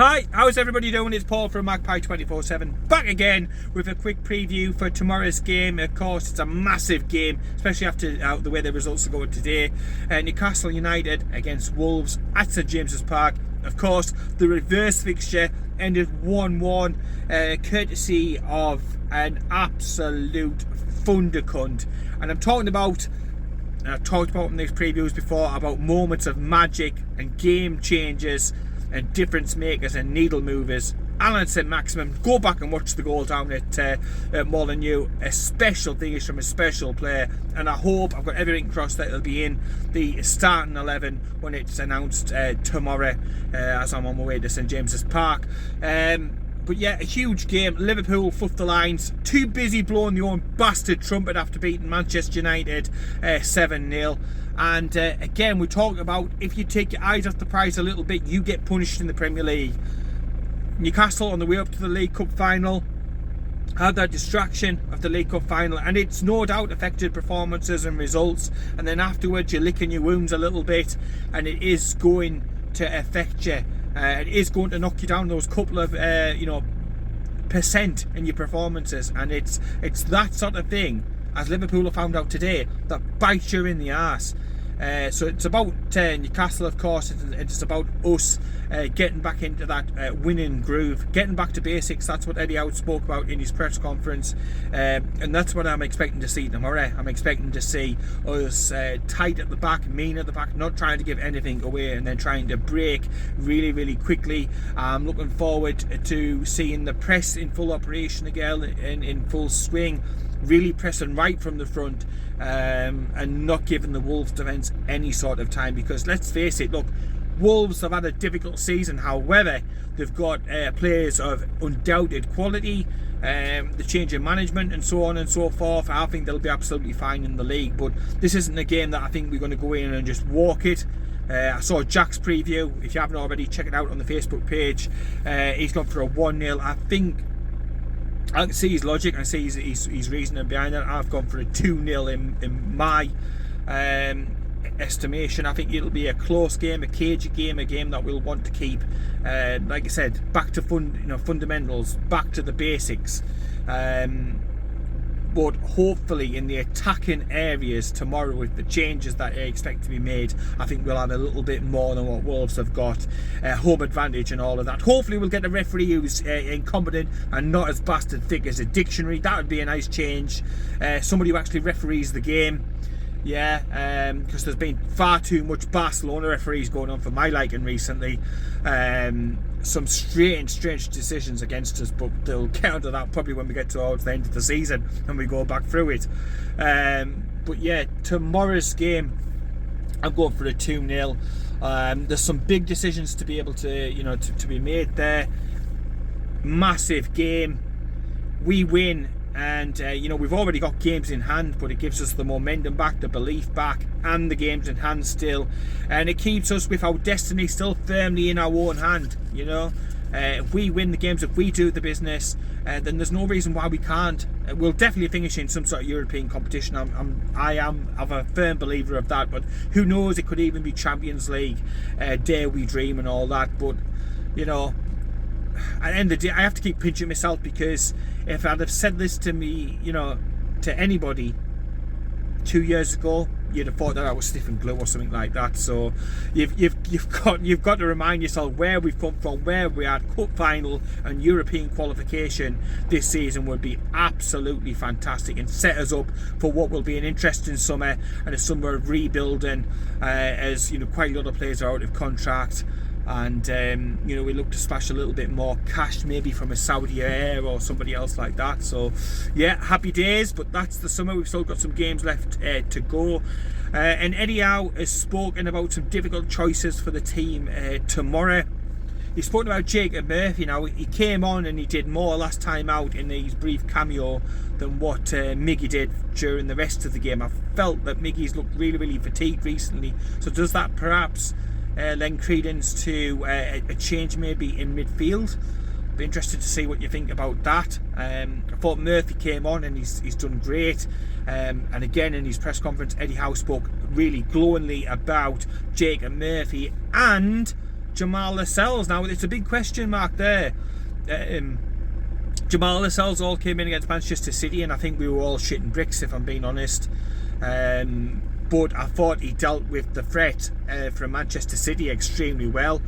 Hi, how's everybody doing? It's Paul from Magpie 24/7 back again with a quick preview for tomorrow's game. Of course, it's a massive game, especially after the way the results are going today. Newcastle United against Wolves at St James's Park. Of course, the reverse fixture ended 1-1, courtesy of an absolute thundercunt. And I'm talking about, and I've talked about in these previews before, about moments of magic and game changers and difference makers and needle movers. Alan Saint-Maximin, go back and watch the goal down at Molineux. A special finish from a special player, and I hope, I've got everything crossed, that it'll be in the starting 11 when it's announced tomorrow as I'm on my way to St James's Park. But yeah, a huge game. Liverpool fluffed the lines, too busy blowing their own bastard trumpet after beating Manchester United 7-0. And again, we're talking about, if you take your eyes off the prize a little bit, you get punished in the Premier League. Newcastle, on the way up to the League Cup final, had that distraction of the League Cup final, and it's no doubt affected performances and results. And then afterwards, you're licking your wounds a little bit, and it is going to affect you. It is going to knock you down those couple of percent in your performances, and it's that sort of thing, as Liverpool have found out today, that bites you in the arse. So it's about Newcastle, of course. It's about us getting back into that winning groove, getting back to basics. That's what Eddie Howe spoke about in his press conference, and that's what I'm expecting to see tomorrow. I'm expecting to see us tight at the back, mean at the back, not trying to give anything away, and then trying to break really, really quickly. I'm looking forward to seeing the press in full operation again, in full swing, really pressing right from the front, and not giving the Wolves defence any sort of time, because let's face it, look, Wolves have had a difficult season. However, they've got players of undoubted quality, the change in management and so on and so forth. I think they'll be absolutely fine in the league, but this isn't a game that I think we're going to go in and just walk it. I saw Jack's preview. If you haven't already, check it out on the Facebook page. He's gone for a 1-0. I think I can see his logic, I see his reasoning behind it. I've gone for a 2-0 in my estimation. I think it'll be a close game, a cagey game, a game that we'll want to keep, like I said, back to fundamentals, back to the basics. But hopefully in the attacking areas tomorrow, with the changes that I expect to be made, I think we'll have a little bit more than what Wolves have got. Home advantage and all of that. Hopefully we'll get a referee who's incompetent and not as bastard thick as a dictionary. That would be a nice change. Somebody who actually referees the game. Yeah, because there's been far too much Barcelona referees going on for my liking recently. Some strange decisions against us, but they'll get onto that probably when we get towards the end of the season and we go back through it. But yeah, tomorrow's game, I'm going for a 2-0. There's some big decisions to be able to, to be made there. Massive game. We win, and we've already got games in hand, but it gives us the momentum back, the belief back, and the games in hand still, and it keeps us with our destiny still firmly in our own hand. If we win the games, if we do the business, then there's no reason why we can't. We'll definitely finish in some sort of European competition. I'm a firm believer of that, but who knows, it could even be Champions League. Dare we dream and all that. But at the end of the day, I have to keep pinching myself, because if I'd have said this to me, to anybody 2 years ago, you'd have thought that I was sniffing glue or something like that. So you've got to remind yourself where we've come from, where we are. Cup final and European qualification this season would be absolutely fantastic and set us up for what will be an interesting summer, and a summer of rebuilding, as quite a lot of players are out of contract. And we look to splash a little bit more cash, maybe from a Saudi Air or somebody else like that. So yeah, happy days. But that's the summer. We've still got some games left to go, and Eddie Howe has spoken about some difficult choices for the team tomorrow. He's spoken about Jacob Murphy. Now, he came on and he did more last time out in his brief cameo than what Miggy did during the rest of the game. I felt that Miggy's looked really, really fatigued recently. So does that perhaps lend credence to a change maybe in midfield? Be interested to see what you think about that. I thought Murphy came on and he's done great. And again, in his press conference, Eddie Howe spoke really glowingly about Jacob Murphy and Jamal Lascelles. Now, it's a big question mark there. Jamal Lascelles all came in against Manchester City, and I think we were all shitting bricks, if I'm being honest. But I thought he dealt with the threat from Manchester City extremely well.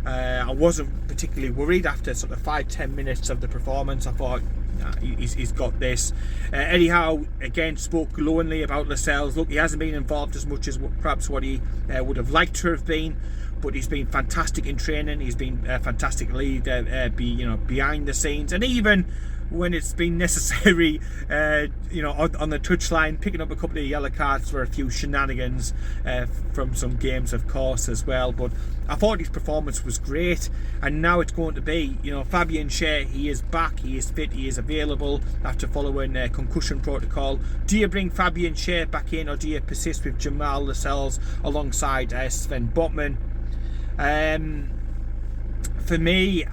I wasn't particularly worried after sort of 5-10 minutes of the performance. I thought, nah, he's got this. Eddie Howe again spoke glowingly about Lascelles. Look, he hasn't been involved as much as perhaps what he would have liked to have been, but he's been fantastic in training. He's been fantastically behind the scenes, and even when it's been necessary, on the touchline, picking up a couple of yellow cards for a few shenanigans from some games, of course, as well. But I thought his performance was great, and now it's going to be, Fabian Schär. He is back, he is fit, he is available after following concussion protocol. Do you bring Fabian Schär back in, or do you persist with Jamal Lascelles alongside Sven Botman? For me,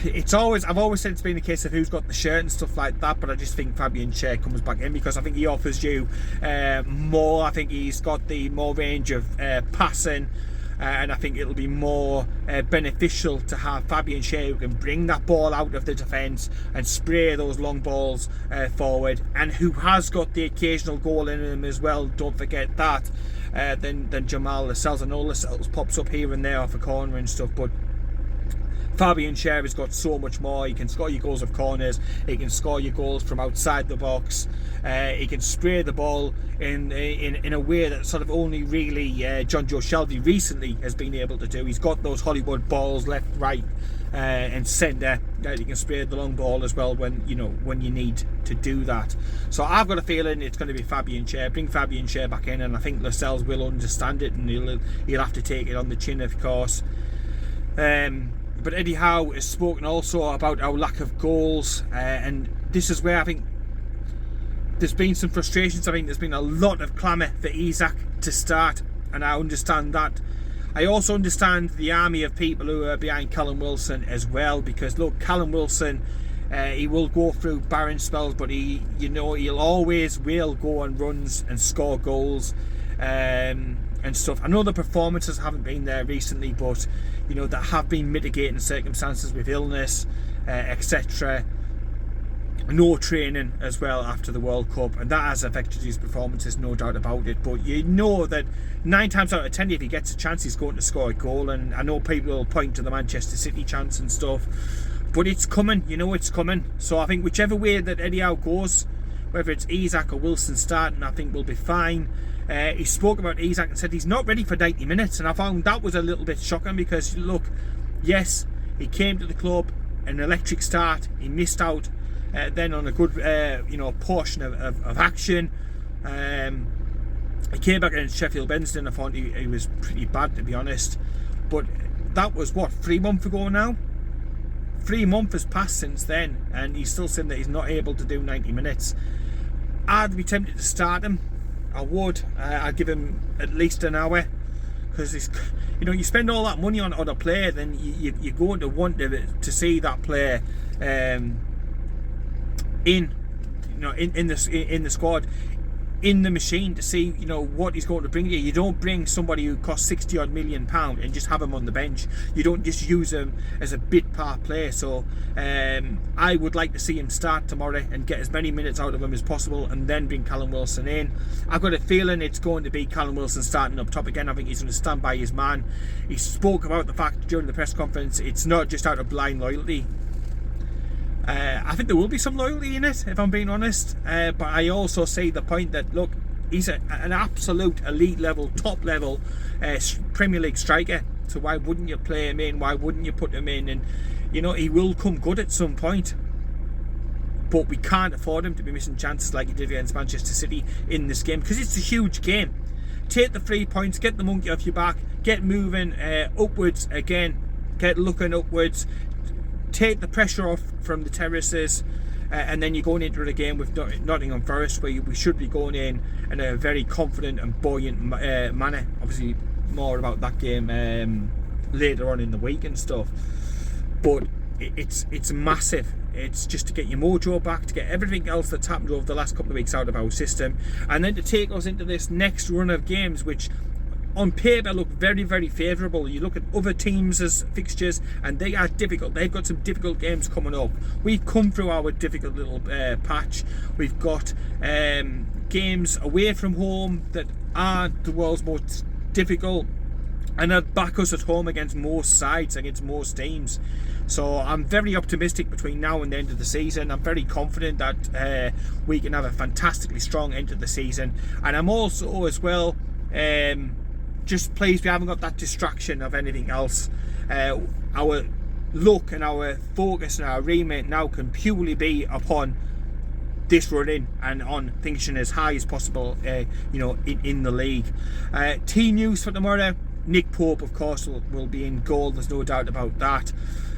I've always said it's been a case of who's got the shirt and stuff like that, but I just think Fabian Schär comes back in because I think he offers you more. I think he's got the more range of passing, and I think it'll be more beneficial to have Fabian Schär who can bring that ball out of the defence and spray those long balls forward, and who has got the occasional goal in him as well, don't forget that, than Jamal Lascelles. I know Lascelles pops up here and there off a corner and stuff, but Fabian Schär has got so much more. He can score your goals of corners, he can score your goals from outside the box, he can spray the ball in a way that sort of only really John Joe Shelby recently has been able to do. He's got those Hollywood balls left, right and centre. He can spray the long ball as well when you need to do that. So I've got a feeling it's going to be Fabian Schär. Bring Fabian Schär back in, and I think Lascelles will understand it, and he'll have to take it on the chin, of course. But Eddie Howe has spoken also about our lack of goals, and this is where I think there's been some frustrations. I think there's been a lot of clamour for Isak to start, and I understand that. I also understand the army of people who are behind Callum Wilson as well, because look, Callum Wilson, he will go through barren spells, but he'll always will go on runs and score goals and stuff. I know the performances haven't been there recently, but there have been mitigating circumstances with illness, etc. No training as well after the World Cup, and that has affected his performances, no doubt about it. But that 9 times out of 10, if he gets a chance, he's going to score a goal. And I know people will point to the Manchester City chance and stuff, but it's coming. It's coming. So I think whichever way that Eddie Howe goes, whether it's Isak or Wilson starting, I think we'll be fine. He spoke about Isak and said he's not ready for 90 minutes, and I found that was a little bit shocking because, look, yes, he came to the club, an electric start, he missed out then on a good portion of action. He came back against Sheffield Wednesday, and I thought he was pretty bad, to be honest, but that was 3 months ago now. 3 months has passed since then, and he's still saying that he's not able to do 90 minutes. I'd be tempted to start him. I would. I'd give him at least an hour, because you spend all that money on a player, then you're going to want to see that player in the squad, in the machine, to see what he's going to bring you. You don't bring somebody who costs £60 million and just have him on the bench. You don't just use him as a bit part player. So I would like to see him start tomorrow and get as many minutes out of him as possible, and then bring Callum Wilson in. I've got a feeling it's going to be Callum Wilson starting up top again. I think he's going to stand by his man. He spoke about the fact during the press conference it's not just out of blind loyalty. I think there will be some loyalty in it, if I'm being honest, but I also see the point that, look, he's an absolute elite level, top level Premier League striker, so why wouldn't you play him in? Why wouldn't you put him in? And he will come good at some point, but we can't afford him to be missing chances like he did against Manchester City in this game, because it's a huge game. Take the 3 points, get the monkey off your back, get moving upwards again, get looking upwards, take the pressure off from the terraces, and then you're going into the game with Nottingham Forest, where we should be going in a very confident and buoyant manner. Obviously more about that game later on in the week and stuff, but it's massive. It's just to get your mojo back, to get everything else that's happened over the last couple of weeks out of our system, and then to take us into this next run of games, which on paper look very, very favourable. You look at other teams' fixtures and they are difficult. They've got some difficult games coming up. We've come through our difficult little patch. We've got games away from home that aren't the world's most difficult, and that back us at home against most sides, against most teams. So I'm very optimistic between now and the end of the season. I'm very confident that we can have a fantastically strong end of the season. And I'm also as well just pleased we haven't got that distraction of anything else. Our look and our focus and our remit now can purely be upon this run-in and on finishing as high as possible in the league. Team news for tomorrow: Nick Pope, of course, will be in goal. There's no doubt about that.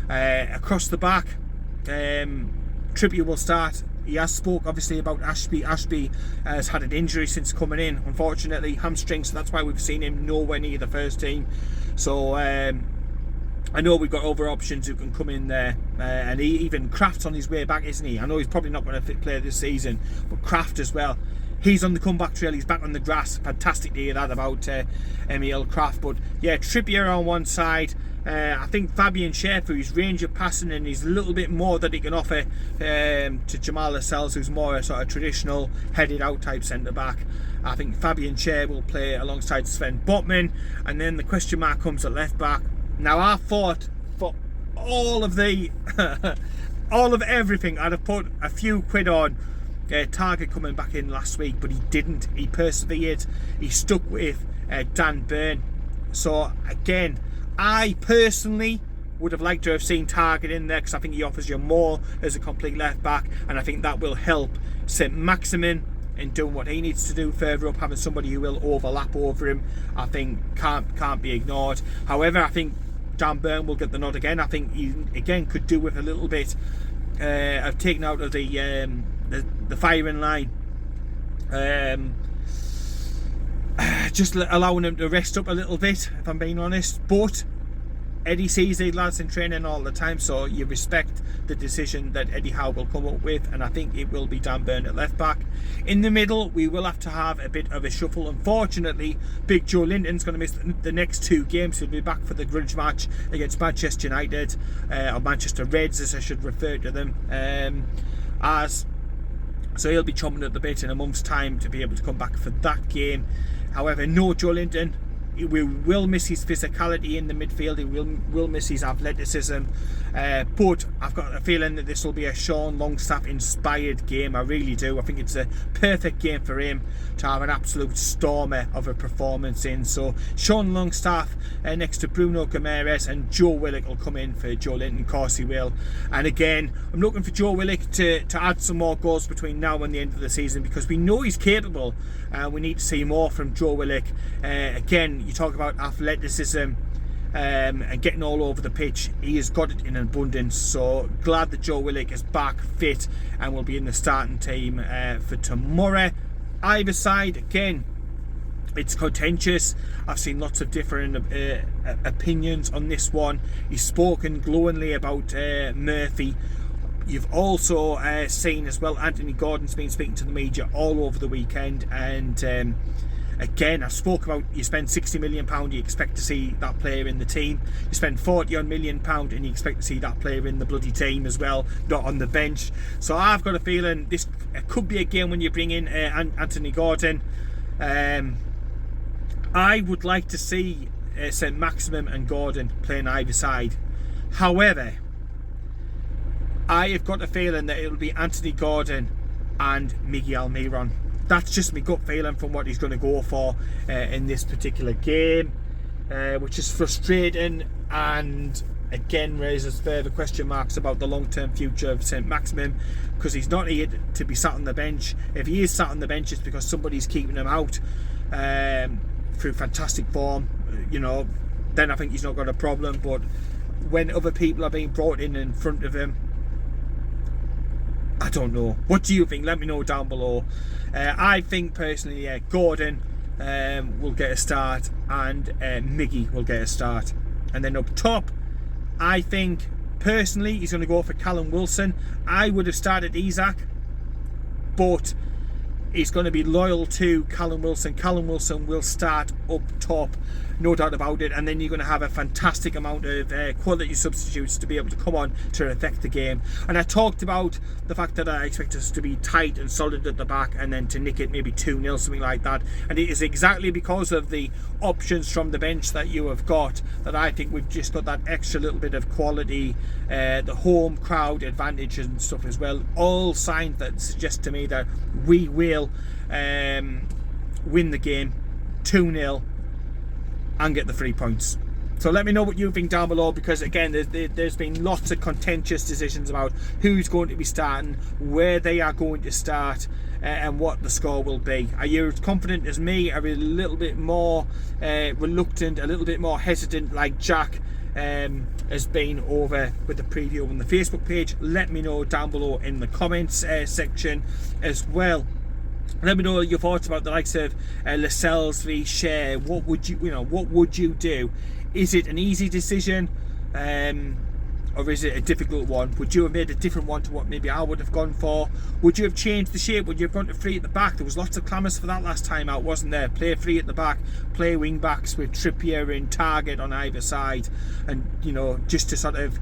Across the back, Trippier will start. He has spoke obviously about Ashby. Ashby has had an injury since coming in, unfortunately, hamstring, so that's why we've seen him nowhere near the first team. So I know we've got other options who can come in there, and even Kraft's on his way back, isn't he? I know he's probably not going to play this season, but Kraft as well. He's on the comeback trail. He's back on the grass. Fantastic to hear that about Emil Kraft. But yeah, Trippier on one side. I think Fabian Schär, for his range of passing and his little bit more that he can offer to Jamal Lascelles, who's more a sort of traditional headed out type centre back. I think Fabian Schär will play alongside Sven Botman, and then the question mark comes at left back. Now I thought for all of the all of everything, I'd have put a few quid on Target coming back in last week, but he didn't. He persevered. He stuck with Dan Burn. So again, I personally would have liked to have seen Target in there, because I think he offers you more as a complete left back, and I think that will help Saint-Maximin in doing what he needs to do further up. Having somebody who will overlap over him, I think can't be ignored. However, I think Dan Burn will get the nod again. I think he again could do with a little bit of taking out of the firing line, just allowing him to rest up a little bit, if I'm being honest. But Eddie sees these lads in training all the time, so you respect the decision that Eddie Howe will come up with, and I think it will be Dan Burn at left back. In the middle, we will have to have a bit of a shuffle. Unfortunately, Big Joe Linton's going to miss the next two games. He'll be back for the grudge match against Manchester United, or Manchester Reds as I should refer to them, so he'll be chomping at the bit in a month's time to be able to come back for that game. However, no Joe Linton. We will miss his physicality in the midfield. He will miss his athleticism. But I've got a feeling that this will be a Sean Longstaff inspired game. I really do. I think it's a perfect game for him to have an absolute stormer of a performance in. So Sean Longstaff next to Bruno Guimaraes, and Joe Willock will come in for Joe Linton. Of course he will. And again, I'm looking for Joe Willock to add some more goals between now and the end of the season, because we know he's capable. We need to see more from Joe Willock. Again, you talk about athleticism and getting all over the pitch. He has got it in abundance. So glad that Joe Willock is back fit and will be in the starting team for tomorrow. Either side, again, it's contentious. I've seen lots of different opinions on this one. He's spoken glowingly about Murphy. You've also seen as well Anthony Gordon's been speaking to the media all over the weekend, and again, I spoke about, you spend £60 million, you expect to see that player in the team. You spend £40 million and you expect to see that player in the bloody team as well, not on the bench. So I've got a feeling this could be a game when you bring in Anthony Gordon. I would like to see Saint-Maximin and Gordon playing either side. However, I have got a feeling that it'll be Anthony Gordon and Miguel Almiron. That's just my gut feeling from what he's going to go for in this particular game, which is frustrating, and again raises further question marks about the long-term future of Saint-Maximin, because he's not here to be sat on the bench. If he is sat on the bench, it's because somebody's keeping him out through fantastic form, then I think he's not got a problem. But when other people are being brought in front of him, I don't know. What do you think? Let me know down below. I think personally, Gordon will get a start, and Miggy will get a start. And then up top, I think personally he's going to go for Callum Wilson. I would have started Isak, but is going to be loyal to Callum Wilson. Callum Wilson will start up top, no doubt about it, and then you're going to have a fantastic amount of quality substitutes to be able to come on to affect the game. And I talked about the fact that I expect us to be tight and solid at the back and then to nick it maybe 2-0, something like that. And it is exactly because of the options from the bench that you have got that I think we've just got that extra little bit of quality, the home crowd advantage and stuff as well. All signs that suggest to me that we will win the game 2-0 and get the 3 points. So let me know what you think down below, because again there's been lots of contentious decisions about who's going to be starting, where they are going to start, and what the score will be. Are you as confident as me? Are you a little bit more reluctant, a little bit more hesitant like Jack has been over with the preview on the Facebook page? Let me know down below in the comments section as well. Let me know your thoughts about the likes of Lascelles v Share. What would you do? Is it an easy decision, or is it a difficult one? Would you have made a different one to what maybe I would have gone for? Would you have changed the shape? Would you have gone to 3 at the back? There was lots of clamours for that last time out, wasn't there? Play 3 at the back, play wing backs with Trippier in target on either side, and just to sort of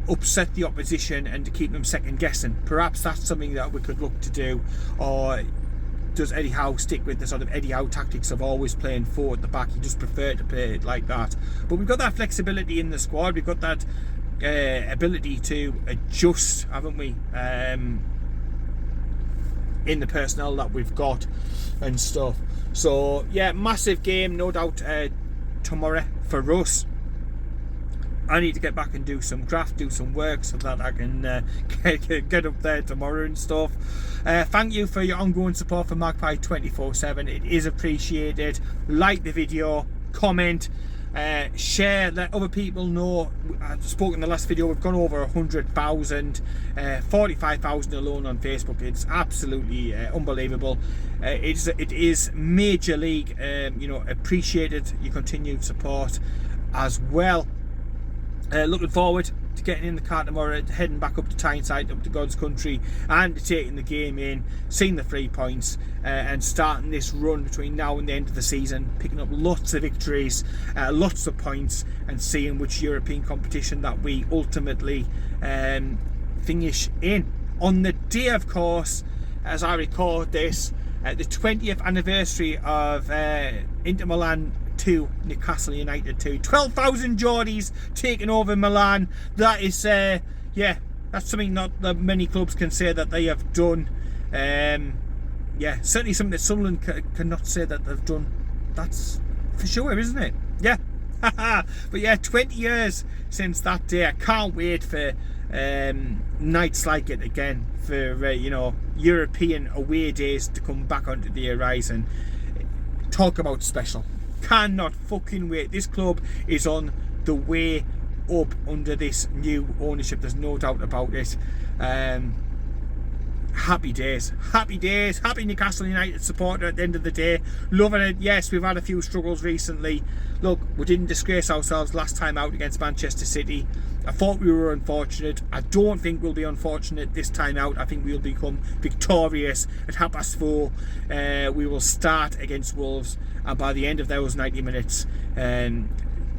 upset the opposition and to keep them second guessing. Perhaps that's something that we could look to do. Or does Eddie Howe stick with the sort of Eddie Howe tactics of always playing 4 at the back? He just preferred to play it like that. But we've got that flexibility in the squad. We've got that ability to adjust, haven't we? In the personnel that we've got and stuff. So yeah, massive game, no doubt, tomorrow for us. I need to get back and do some graft, do some work so that I can get up there tomorrow and stuff. Thank you for your ongoing support for Magpie 24/7. It is appreciated. Like the video, comment, share, let other people know. I spoke in the last video, we've gone over 100,000, 45,000 alone on Facebook. It's absolutely unbelievable. It is major league. Appreciated your continued support as well. Looking forward to getting in the car tomorrow, heading back up to Tyneside, up to God's country, and taking the game in, seeing the 3 points, and starting this run between now and the end of the season, picking up lots of victories, lots of points, and seeing which European competition that we ultimately finish in. On the day, of course, as I record this, the 20th anniversary of Inter Milan 2, Newcastle United 2. 12,000 Geordies taking over Milan. That is, that's something not that many clubs can say that they have done. Certainly something that Sunderland cannot say that they've done. That's for sure, isn't it? Yeah. But yeah, 20 years since that day. I can't wait for nights like it again, for European away days to come back onto the horizon. Talk about special. Cannot fucking wait. This club is on the way up under this new ownership, there's no doubt about it. Happy days, happy Newcastle United supporter at the end of the day. Loving it. Yes, we've had a few struggles recently. Look, we didn't disgrace ourselves last time out against Manchester City. I thought we were unfortunate. I don't think we'll be unfortunate this time out. I think we'll become victorious at 4:30. We will start against Wolves, and by the end of those 90 minutes, I'm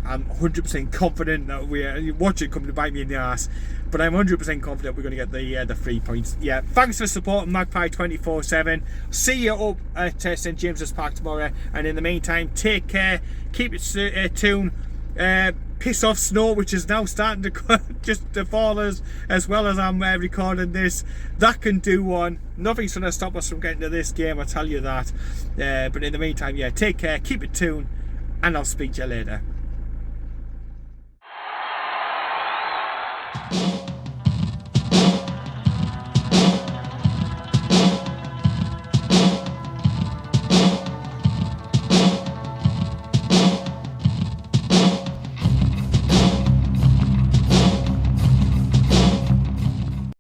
100% confident that we're watching come to bite me in the ass, but I'm 100% confident we're going to get the 3 points. Yeah, thanks for supporting Magpie 24/7. See you up at St James's Park tomorrow, and in the meantime, take care, keep it tuned. Piss off snow, which is now starting to just to fall as well as I'm recording this. That can do one. Nothing's going to stop us from getting to this game, I tell you that. But in the meantime, yeah, take care, keep it tuned, and I'll speak to you later.